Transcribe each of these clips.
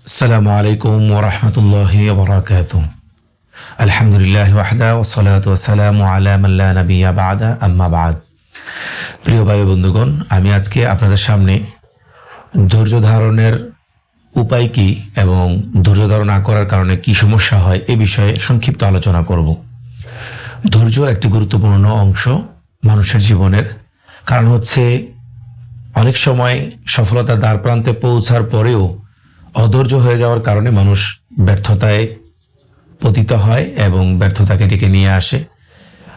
আসসালামু আলাইকুম ওয়া রাহমাতুল্লাহি ওয়া বারাকাতুহু। আলহামদুলিল্লাহি ওয়াহদা ওয়াসসালাতু ওয়াসসালামু আলা মান লা নাবিয়্যা বা'দা আম্মা বা'দ। প্রিয় ভাই বন্ধুগণ, আমি আজকে আপনাদের সামনে ধৈর্য ধারণের উপায় কি এবং ধৈর্য ধারণ না করার কারণে কি সমস্যা হয় এ বিষয়ে সংক্ষিপ্ত আলোচনা করব। ধৈর্য একটি গুরুত্বপূর্ণ অংশ মানুষের জীবনের। কারণ হচ্ছে অনেক সময় সফলতার দ্বার প্রান্তে পৌঁছার পরেও অধৈর্য হয়ে যাওয়ার কারণে মানুষ ব্যর্থতায় পতিত হয় এবং ব্যর্থতাকে ডেকে নিয়ে আসে।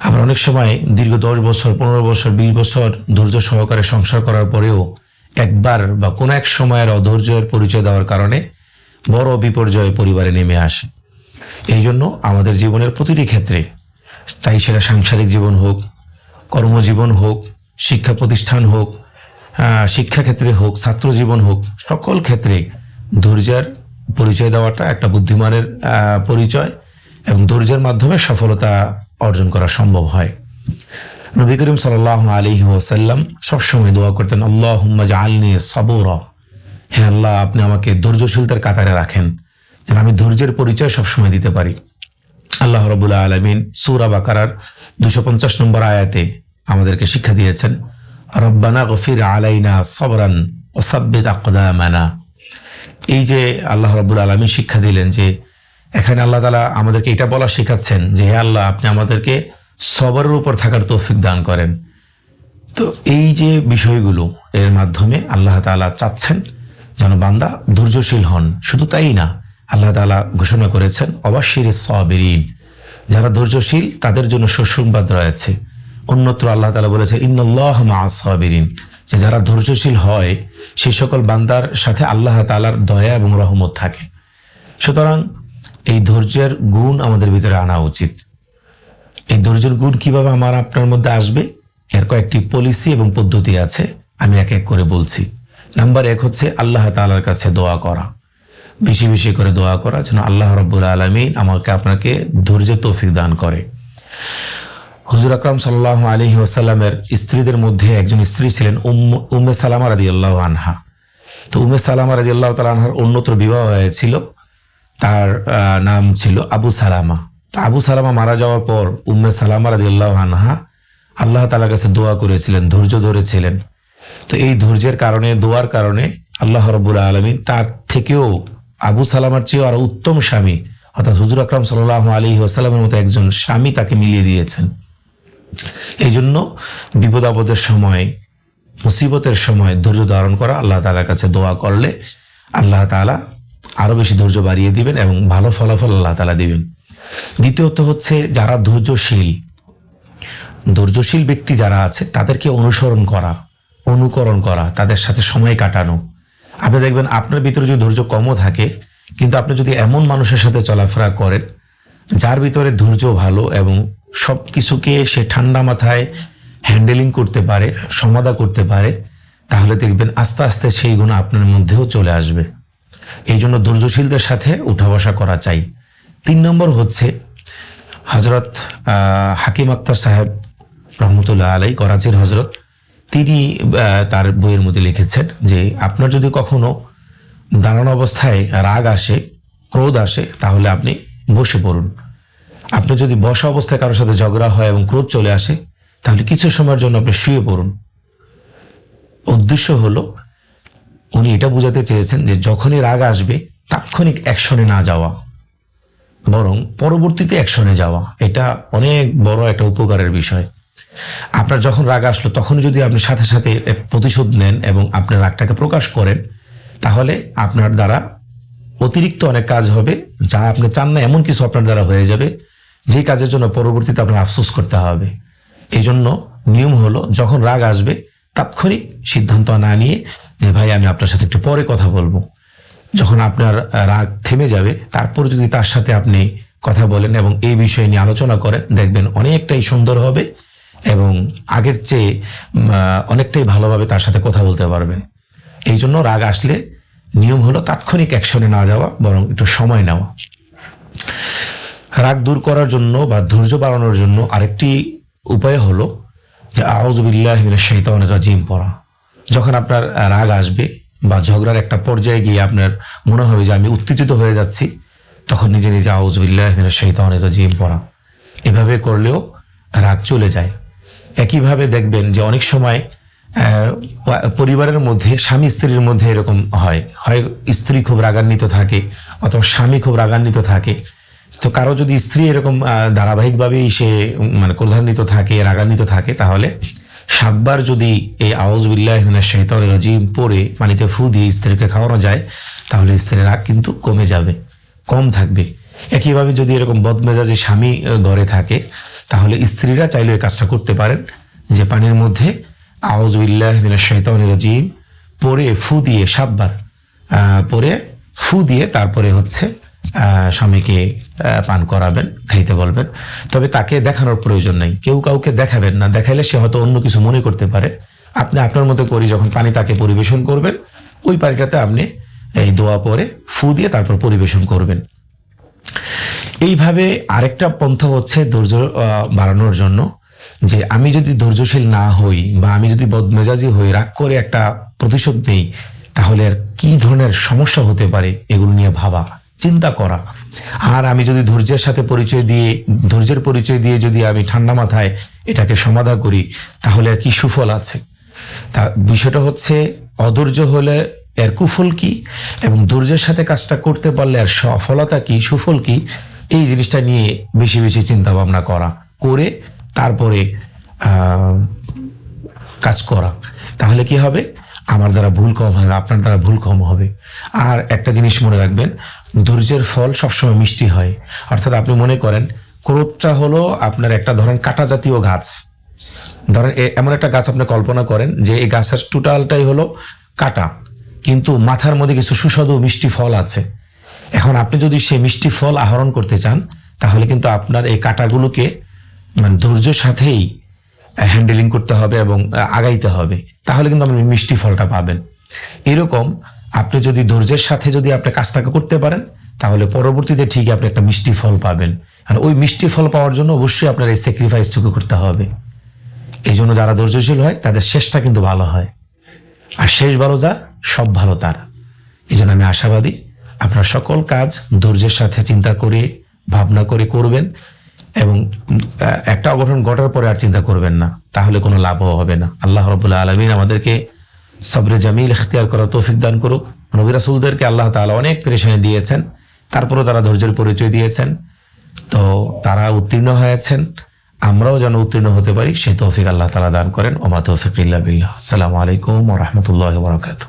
আবার অনেক সময় দীর্ঘ 10 বছর, 15 বছর, 20 বছর ধৈর্য সহকারে সংসার করার পরেও একবার বা কোনো এক সময়ের অধৈর্যের পরিচয় দেওয়ার কারণে বড় বিপর্যয় পরিবারে নেমে আসে। এই জন্য আমাদের জীবনের প্রতিটি ক্ষেত্রে, চাই সেটা সাংসারিক জীবন হোক, কর্মজীবন হোক, শিক্ষা প্রতিষ্ঠান হোক, শিক্ষাক্ষেত্রে হোক, ছাত্র জীবন হোক, সকল ক্ষেত্রে ধৈর্যের পরিচয় দেওয়াটা একটা বুদ্ধিমানের পরিচয় এবং ধৈর্যের মাধ্যমে সফলতা অর্জন করা সম্ভব হয়। নবী করিম সাল্লাল্লাহু আলাইহি ওয়াসাল্লাম সবসময় দোয়া করতেন, আল্লাহুম্মা জাআলনি সাবুরা, হে আল্লাহ আপনি আমাকে ধৈর্যশীলতার কাতারে রাখেন, যেন আমি ধৈর্যের পরিচয় সবসময় দিতে পারি। আল্লাহ রাব্বুল আলামিন সূরা বাকারার 250 নম্বর আয়াতে আমাদেরকে শিক্ষা দিয়েছেন, রব্বানা গফির আলাইনা সবরান ওয়া সাব্বিত আকদামানা। এই যে আল্লাহ রাব্বুল আলামিন শিক্ষা দিলেন, যে এখানে আল্লাহ তাআলা আমাদেরকে এটা বলা শেখাচ্ছেন যে হে আল্লাহ আপনি আমাদেরকে সবরের উপর থাকার তৌফিক দান করেন। তো এই যে বিষয়গুলো এর মাধ্যমে আল্লাহ তাআলা চাচ্ছেন যেন বান্দা ধৈর্যশীল হন। শুধু তাই না, আল্লাহ তাআলা ঘোষণা করেছেন অবাশশিরিস সাবিরিন, যারা ধৈর্যশীল তাদের জন্য সুসংবাদ রয়েছে। অন্যত্র আল্লাহ তাআলা বলেছে ইন্নাল্লাহা মাআস সাবিরিন, যে যারা ধৈর্যশীল হয় সেই সকল বান্দার সাথে আল্লাহ তাআলার দয়া এবং রহমত থাকে। সুতরাং এই ধৈর্যের গুণ আমাদের ভিতরে আনা উচিত। এই ধৈর্যের গুণ কিভাবে আমার আপনার মধ্যে আসবে, এর কয়েকটি পলিসি এবং পদ্ধতি আছে, আমি এক এক করে বলছি। নাম্বার 1 হচ্ছে আল্লাহ তাআলার কাছে দোয়া করা, বেশি বেশি করে দোয়া করা যেন আল্লাহ রাব্বুল আলামিন আমাকে আপনাকে ধৈর্যের তৌফিক দান করে। হুজুর আকরাম সাল্লাল্লাহু আলাইহি ওয়াসাল্লামের স্ত্রীদের মধ্যে একজন স্ত্রী ছিলেন উম্মে সালামা রাদিয়াল্লাহু আনহা। তো উম্মে সালামা রাদিয়াল্লাহু তাআলা আনহার অন্যত্র বিবাহ হয়েছিল, তার নাম ছিল আবু সালামা। তো আবু সালামা মারা যাওয়ার পর উম্মে সালামা রাদিয়াল্লাহু আনহা আল্লাহ তাআলার কাছে দোয়া করেছিলেন, ধৈর্য ধরেছিলেন। তো এই ধৈর্যের কারণে, দোয়ার কারণে আল্লাহ রাব্বুল আলামিন তার থেকেও আবু সালামার চেয়েও আরো উত্তম স্বামী অর্থাৎ হুজুর আকরাম সাল্লাল্লাহু আলাইহি ওয়াসাল্লামের মতো একজন স্বামী তাকে মিলিয়ে দিয়েছেন। এই জন্য বিপদ আপদের সময়, মুসিবতের সময় ধৈর্য ধারণ করা, আল্লাহ তাআলার কাছে দোয়া করলে আল্লাহ তাআলা আরো বেশি ধৈর্য বাড়িয়ে দিবেন এবং ভালো ফলাফল আল্লাহ তাআলা দিবেন। দ্বিতীয়ত হচ্ছে যারা ধৈর্যশীল ব্যক্তি যারা আছে তাদেরকে অনুসরণ করা, অনুকরণ করা, তাদের সাথে সময় কাটানো। আপনি দেখবেন আপনার ভিতরে যদি ধৈর্য কমও থাকে, কিন্তু আপনি যদি এমন মানুষের সাথে চলাফেরা করেন যার ভিতরে ধৈর্য ভালো এবং সব কিছুকে সে ঠান্ডা মাথায় হ্যান্ডেলিং করতে পারে, সমাধা করতে পারে, তাহলে দেখবেন আস্তে আস্তে সেই গুণ আপনার মধ্যেও চলে আসবে। এই জন্য ধৈর্যশীলদের সাথে উঠা বসা করা চাই। 3 নম্বর হচ্ছে হযরত হাকিম আক্তার সাহেব রহমতুল্লাহ আলাই, করাচির হযরত, তিনি তার বইয়ের মধ্যে লিখেছেন যে আপনার যদি কখনো দাঁড়ানো অবস্থায় রাগ আসে, ক্রোধ আসে, তাহলে আপনি বসে পড়ুন। আপনি যদি বসা অবস্থায় কারোর সাথে ঝগড়া হয় এবং ক্রোধ চলে আসে, তাহলে কিছু সময়ের জন্য আপনি শুয়ে পড়ুন। উদ্দেশ্য হলো উনি এটা বোঝাতে চেয়েছেন যে যখনই রাগ আসবে তাৎক্ষণিক অ্যাকশনে না যাওয়া, বরং পরবর্তীতে অ্যাকশনে যাওয়া। এটা অনেক বড় একটা উপকারের বিষয়। আপনার যখন রাগ আসলো তখন যদি আপনি সাথে সাথে প্রতিশোধ নেন এবং আপনার রাগটাকে প্রকাশ করেন, তাহলে আপনার দ্বারা অতিরিক্ত অনেক কাজ হবে যা আপনি চান না, এমন কিছু আপনার দ্বারা হয়ে যাবে যে কাজের জন্য পরবর্তীতে আপনার আফসোস করতে হবে। এই জন্য নিয়ম হলো যখন রাগ আসবে তাৎক্ষণিক সিদ্ধান্ত না নিয়ে যে ভাই আমি আপনার সাথে একটু পরে কথা বলবো, যখন আপনার রাগ থেমে যাবে তারপর যদি তার সাথে আপনি কথা বলেন এবং এই বিষয় নিয়ে আলোচনা করেন, দেখবেন অনেকটাই সুন্দর হবে এবং আগের চেয়ে অনেকটাই ভালোভাবে তার সাথে কথা বলতে পারবেন। এই জন্য রাগ আসলে নিয়ম হলো তাৎক্ষণিক অ্যাকশনে না যাওয়া, বরং একটু সময় নেওয়া। রাগ দূর করার জন্য বা ধৈর্য বাড়ানোর জন্য আরেকটি উপায় হলো যে আউযু বিল্লাহি মিনাশ শাইতানির রাজিম পড়া। যখন আপনার রাগ আসবে বা ঝগড়ার একটা পর্যায়ে গিয়ে আপনার মনে হবে যে আমি উত্তেজিত হয়ে যাচ্ছি, তখন নিজে নিজে আউযু বিল্লাহি মিনাশ শাইতানির রাজিম পড়া। এভাবে করলেও রাগ চলে যায়। একইভাবে দেখবেন যে অনেক সময় পরিবারের মধ্যে স্বামী স্ত্রীর মধ্যে এরকম হয়, হয় স্ত্রী খুব রাগান্বিত থাকে অথবা স্বামী খুব রাগান্বিত থাকে। তো কারো যদি স্ত্রী এরকম ধারাবাহিকভাবেই সে মানে ক্রোধান্বিত থাকে, রাগান্বিত থাকে, তাহলে 7 বার যদি এই আউযু বিল্লাহি মিনাশ শাইতানির রাজিম পড়ে পানিতে ফু দিয়ে স্ত্রীকে খাওয়ানো যায়, তাহলে স্ত্রীর রাগ কিন্তু কমে যাবে, কম থাকবে। একইভাবে যদি এরকম বদমেজাজি স্বামী ঘরে থাকে, তাহলে স্ত্রীরা চাইলে এই কাজটা করতে পারেন যে পানির মধ্যে আউযু বিল্লাহি মিনাশ শাইতানির রাজিম পরে ফু দিয়ে 7 বার পরে ফু দিয়ে তারপরে হচ্ছে স্বামীকে পান করাবেন, খাইতে বলবেন। তবে তাকে দেখানোর প্রয়োজন নাই, কেউ কাউকে দেখাবেন না, দেখাইলে সে হয়তো অন্য কিছু মনে করতে পারে। আপনি আপনার মতো করে যখন পানি তাকে পরিবেশন করবেন, ওই পানিটাতে আপনি এই দোয়া পরে ফু দিয়ে তারপর পরিবেশন করবেন। এইভাবে আরেকটা পন্থা হচ্ছে ধৈর্য বাড়ানোর জন্য, যে আমি যদি ধৈর্যশীল না হই বা আমি যদি বদমেজাজি হই, রাগ করে একটা প্রতিশোধ নেই, তাহলে আর কি ধরনের সমস্যা হতে পারে এগুলো নিয়ে ভাবা, চিন্তা করা। আর আমি যদি ধৈর্যের পরিচয় দিয়ে যদি আমি ঠান্ডা মাথায় এটাকে সমাধান করি, তাহলে আর কি সুফল আছে। তা বিষয়টা হচ্ছে অধৈর্য হলে এর কুফল কি এবং ধৈর্যের সাথে কাজটা করতে পারলে এর সফলতা কি, সুফল কি, এই জিনিসটা নিয়ে বেশি বেশি চিন্তা ভাবনা করে তারপরে কাজ করা। তাহলে কি হবে, আমার দ্বারা ভুল কম হবে, আপনার দ্বারা ভুল কম হবে। আর একটা জিনিস মনে রাখবেন, ধৈর্যের ফল সবসময় মিষ্টি হয়। অর্থাৎ আপনি মনে করেন ক্রোধটা হলো আপনার একটা ধরেন কাঁটা জাতীয় গাছ। ধরেন এমন একটা গাছ আপনি কল্পনা করেন যে এই গাছের টোটালটাই হলো কাঁটা, কিন্তু মাথার মধ্যে কিছু সুস্বাদু মিষ্টি ফল আছে। এখন আপনি যদি সেই মিষ্টি ফল আহরণ করতে চান, তাহলে কিন্তু আপনার এই কাঁটাগুলোকে মানে ধৈর্যের সাথেই হ্যান্ডেলিং করতে হবে এবং আগাইতে হবে, তাহলে কিন্তু আপনি মিষ্টি ফলটা পাবেন। এরকম আপনি যদি ধৈর্যের সাথে যদি আপনি কাজটাকে করতে পারেন, তাহলে পরবর্তীতে ঠিকই আপনি একটা মিষ্টি ফল পাবেন। আর ওই মিষ্টি ফল পাওয়ার জন্য অবশ্যই আপনার এই স্যাক্রিফাইসটুকু করতে হবে। এই জন্য যারা ধৈর্যশীল হয় তাদের শেষটা কিন্তু ভালো হয়, আর শেষ ভালো যার সব ভালো তার। এই জন্য আমি আশাবাদী আপনার সকল কাজ ধৈর্যের সাথে চিন্তা করে ভাবনা করে করবেন, এবং একটা অঘটন ঘটার পরে আর চিন্তা করবেন না, তাহলে কোনো লাভও হবে না। আল্লাহ রাব্বুল আলামিন আমাদেরকে সবরে জামিল ইখতিয়ার করার তৌফিক দান করুক। নবী রাসূলদেরকে আল্লাহ তাআলা অনেক পেরেশানি দিয়েছেন, তারপরেও তারা ধৈর্যের পরিচয় দিয়েছেন, তো তারা উত্তীর্ণ হয়েছেন। আমরাও যেন উত্তীর্ণ হতে পারি সেই তৌফিক আল্লাহ তাআলা দান করেন। ওমা তৌফিক ইল্লা বিল্লাহ। আসসালামু আলাইকুম ওয়া রাহমাতুল্লাহি ওয়া বারাকাতুহু।